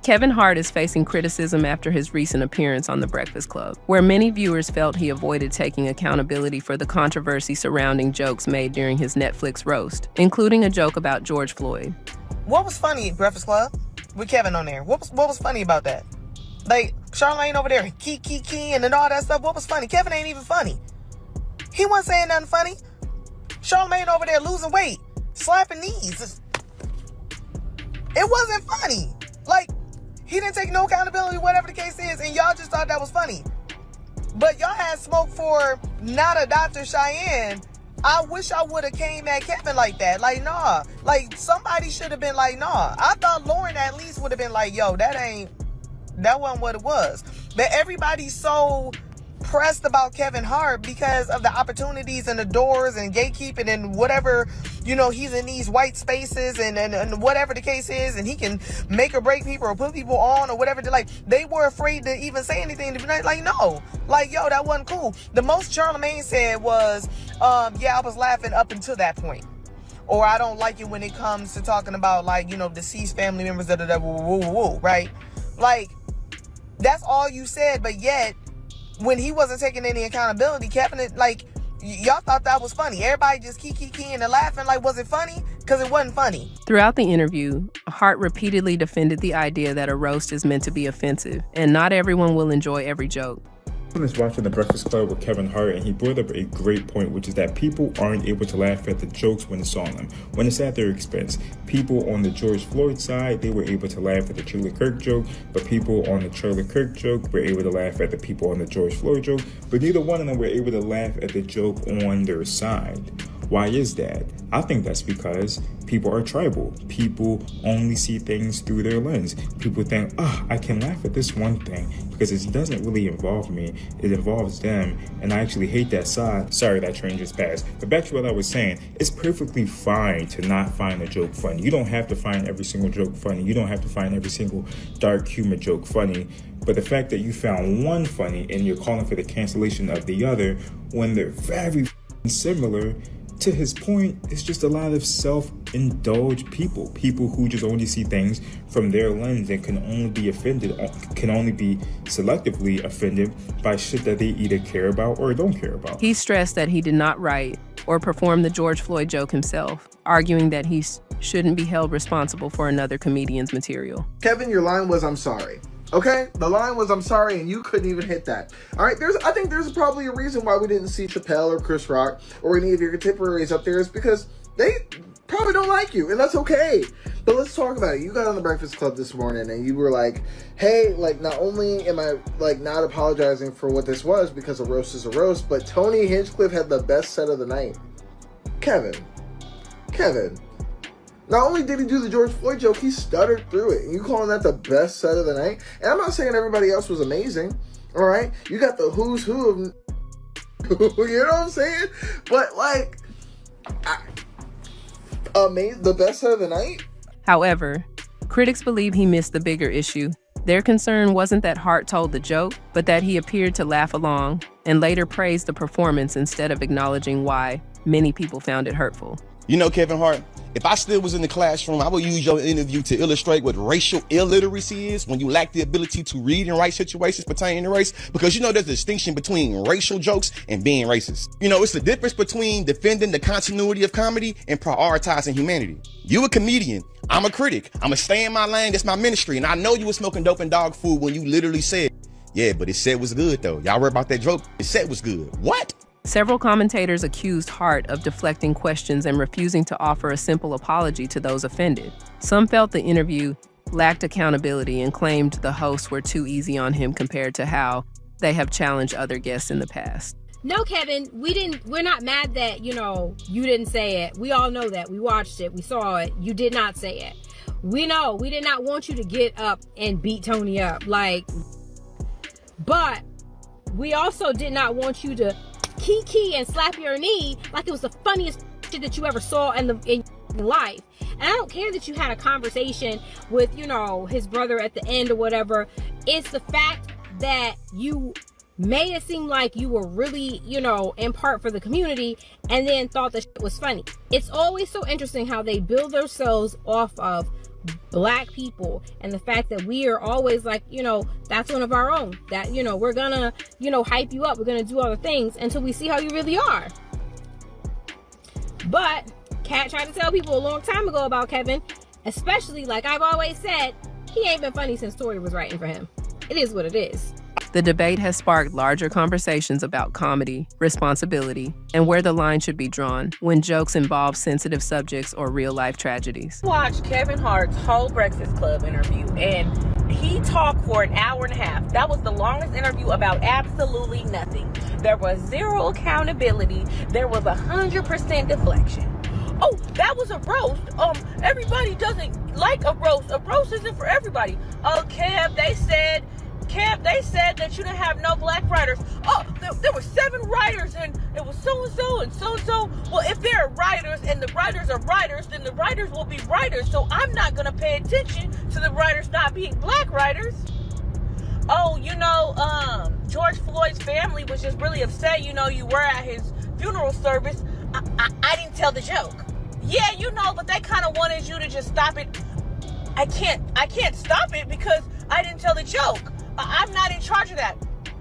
Kevin Hart is facing criticism after his recent appearance on The Breakfast Club, where many viewers felt he avoided taking accountability for the controversy surrounding jokes made during his Netflix roast, including a joke about George Floyd. What was funny at Breakfast Club with Kevin on there? What was funny about that? Like, Charlamagne over there, key, and all that stuff. What was funny? Kevin ain't even funny. He wasn't saying nothing funny. Charlamagne over there losing weight, slapping knees. It wasn't funny. Like, he didn't take no accountability, whatever the case is, and y'all just thought that was funny. But y'all had smoke for not a Dr. Cheyenne. I wish I would have came at Kevin like that. Like, nah. Like, somebody should have been like, nah. I thought Lauren at least would have been like, yo, that wasn't what it was. But everybody's so pressed about Kevin Hart because of the opportunities and the doors and gatekeeping and whatever, he's in these white spaces and whatever the case is, and he can make or break people or put people on or whatever. They were afraid to even say anything. To be like, no, like, yo, that wasn't cool. The most Charlamagne said was, yeah, I was laughing up until that point. Or I don't like it when it comes to talking about, like, deceased family members, right? Like, that's all you said, but yet, when he wasn't taking any accountability, Kevin, y'all thought that was funny. Everybody just keying and laughing. Like, was it funny? Because it wasn't funny. Throughout the interview, Hart repeatedly defended the idea that a roast is meant to be offensive, and not everyone will enjoy every joke. I was watching The Breakfast Club with Kevin Hart, and he brought up a great point, which is that people aren't able to laugh at the jokes when it's on them, when it's at their expense. People on the George Floyd side, they were able to laugh at the Charlie Kirk joke, but people on the Charlie Kirk joke were able to laugh at the people on the George Floyd joke, but neither one of them were able to laugh at the joke on their side. Why is that? I think that's because people are tribal. People only see things through their lens. People think, I can laugh at this one thing because it doesn't really involve me. It involves them, and I actually hate that side. Sorry, that train just passed. But back to what I was saying, it's perfectly fine to not find a joke funny. You don't have to find every single joke funny. You don't have to find every single dark humor joke funny. But the fact that you found one funny and you're calling for the cancellation of the other when they're very similar, to his point, it's just a lot of self-indulged people who just only see things from their lens and can only be selectively offended by shit that they either care about or don't care about. He stressed that he did not write or perform the George Floyd joke himself, arguing that he shouldn't be held responsible for another comedian's material. Kevin, your line was, "I'm sorry." Okay? The line was, "I'm sorry," and you couldn't even hit that. All right? I think there's probably a reason why we didn't see Chappelle or Chris Rock or any of your contemporaries up there is because they probably don't like you, and that's okay. But let's talk about it. You got on The Breakfast Club this morning, and you were like, hey, like, not only am I, like, not apologizing for what this was because a roast is a roast, but Tony Hinchcliffe had the best set of the night. Kevin. Not only did he do the George Floyd joke, he stuttered through it. And you calling that the best set of the night? And I'm not saying everybody else was amazing, all right? You got the who's who of... you know what I'm saying? But, like, the best set of the night? However, critics believe he missed the bigger issue. Their concern wasn't that Hart told the joke, but that he appeared to laugh along and later praised the performance instead of acknowledging why many people found it hurtful. Kevin Hart, if I still was in the classroom, I would use your interview to illustrate what racial illiteracy is when you lack the ability to read and write situations pertaining to race, because there's a distinction between racial jokes and being racist. It's the difference between defending the continuity of comedy and prioritizing humanity. You a comedian, I'm a critic. I'm gonna stay in my lane, that's my ministry, and I know you was smoking dope and dog food when you literally said, yeah, but it said was good though. Y'all worry about that joke, it said was good. What? Several commentators accused Hart of deflecting questions and refusing to offer a simple apology to those offended. Some felt the interview lacked accountability and claimed the hosts were too easy on him compared to how they have challenged other guests in the past. No, Kevin, we're not mad that, you didn't say it. We all know that. We watched it. We saw it. You did not say it. We know. We did not want you to get up and beat Tony up. But we also did not want you to key and slap your knee like it was the funniest shit that you ever saw in life. And I don't care that you had a conversation with, his brother at the end or whatever. It's the fact that you made it seem like you were really, in part for the community and then thought the shit was funny. It's always so interesting how they build themselves off of Black people, and the fact that we are always like, that's one of our own, that we're gonna hype you up, we're gonna do other things until we see how you really are. But Kat tried to tell people a long time ago about Kevin, especially, like I've always said, he ain't been funny since Tori was writing for him. It is what it is. The debate has sparked larger conversations about comedy, responsibility, and where the line should be drawn when jokes involve sensitive subjects or real-life tragedies. Watched Kevin Hart's whole Breakfast Club interview, and he talked for an hour and a half. That was the longest interview about absolutely nothing. There was zero accountability. There was 100% deflection. Oh, that was a roast. Everybody doesn't like a roast. A roast isn't for everybody. Oh, Kev, they said that you didn't have no black writers. Oh, there were 7 writers, and it was so-and-so and so-and-so. Well, if there are writers and the writers are writers, then the writers will be writers. So I'm not going to pay attention to the writers not being black writers. Oh, George Floyd's family was just really upset. You were at his funeral service. I didn't tell the joke. Yeah, but they kind of wanted you to just stop it. I can't stop it because I didn't tell the joke. I'm not in charge of that.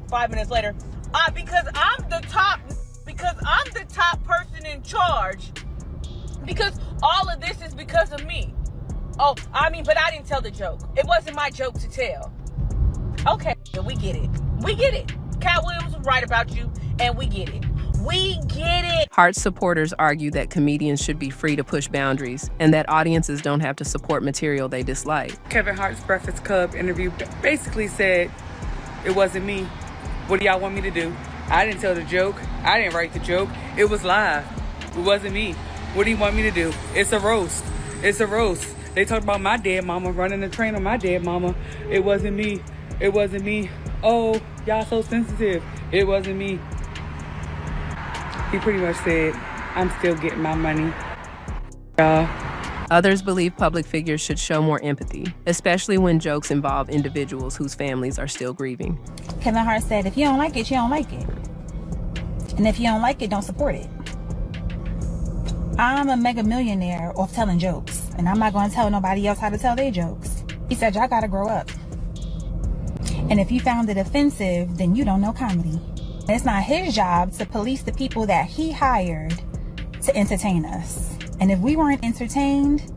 5 minutes later, because I'm the top person in charge. Because all of this is because of me. Oh, but I didn't tell the joke. It wasn't my joke to tell. Okay, we get it. Cat Williams was right about you, and we get it. We get it. Hart's supporters argue that comedians should be free to push boundaries and that audiences don't have to support material they dislike. Kevin Hart's Breakfast Club interview basically said, it wasn't me. What do y'all want me to do? I didn't tell the joke. I didn't write the joke. It was live. It wasn't me. What do you want me to do? It's a roast. It's a roast. They talked about my dead mama, running the train on my dead mama. It wasn't me. It wasn't me. Oh, y'all so sensitive. It wasn't me. He pretty much said, I'm still getting my money. Others believe public figures should show more empathy, especially when jokes involve individuals whose families are still grieving. Kevin Hart said, if you don't like it, you don't like it. And if you don't like it, don't support it. I'm a mega millionaire off telling jokes, and I'm not going to tell nobody else how to tell their jokes. He said, y'all got to grow up. And if you found it offensive, then you don't know comedy. It's not his job to police the people that he hired to entertain us. And if we weren't entertained,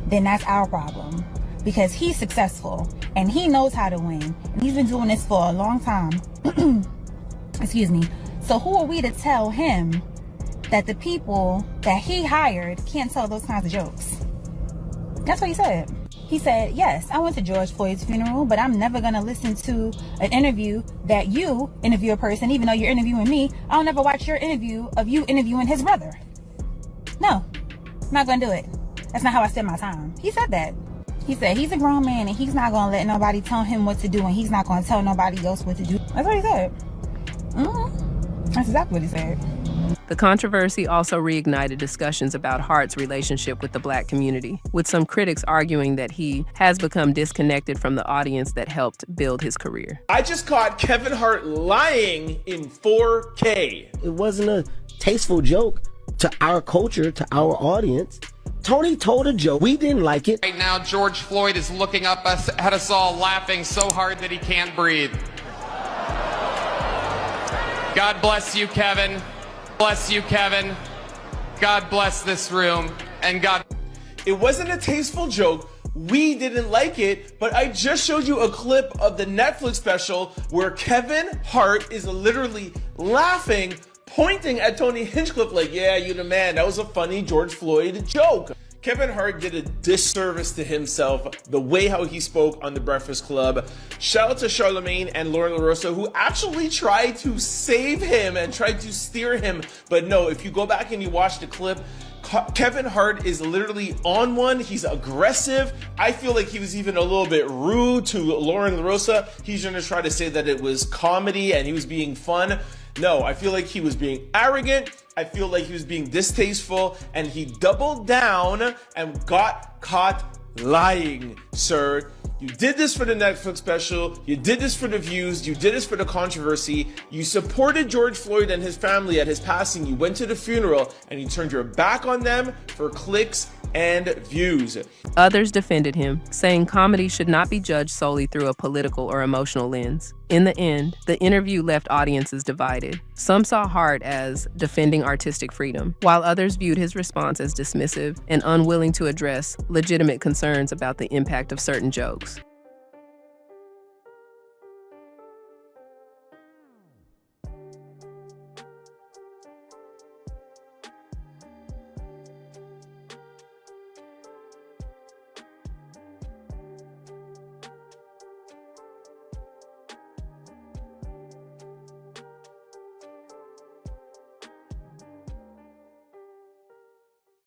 then that's our problem. Because he's successful and he knows how to win. And he's been doing this for a long time. Excuse me. So who are we to tell him that the people that he hired can't tell those kinds of jokes? That's what he said. He said, yes, I went to George Floyd's funeral, but I'm never going to listen to an interview that you interview a person, even though you're interviewing me. I'll never watch your interview of you interviewing his brother. No, I'm not going to do it. That's not how I spend my time. He said that. He said he's a grown man and he's not going to let nobody tell him what to do, and he's not going to tell nobody else what to do. That's what he said. That's exactly what he said. The controversy also reignited discussions about Hart's relationship with the Black community, with some critics arguing that he has become disconnected from the audience that helped build his career. I just caught Kevin Hart lying in 4K. It wasn't a tasteful joke to our culture, to our audience. Tony told a joke. We didn't like it. Right now, George Floyd is looking up at us all, laughing so hard that he can't breathe. God bless you, Kevin. Bless you, Kevin. God bless this room. And God. It wasn't a tasteful joke. We didn't like it, but I just showed you a clip of the Netflix special where Kevin Hart is literally laughing, pointing at Tony Hinchcliffe like, yeah, you the man. That was a funny George Floyd joke. Kevin Hart did a disservice to himself, the way how he spoke on The Breakfast Club. Shout out to Charlamagne and Lauren LaRosa, who actually tried to save him and tried to steer him. But no, if you go back and you watch the clip, Kevin Hart is literally on one. He's aggressive. I feel like he was even a little bit rude to Lauren LaRosa. He's gonna try to say that it was comedy and he was being fun. No, I feel like he was being arrogant. I feel like he was being distasteful, and he doubled down and got caught lying. sir, you did this for the Netflix special, you did this for the views, you did this for the controversy, you supported George Floyd and his family at his passing, you went to the funeral, and you turned your back on them for clicks and views. Others defended him, saying comedy should not be judged solely through a political or emotional lens. In the end, the interview left audiences divided. Some saw Hart as defending artistic freedom, while others viewed his response as dismissive and unwilling to address legitimate concerns about the impact of certain jokes.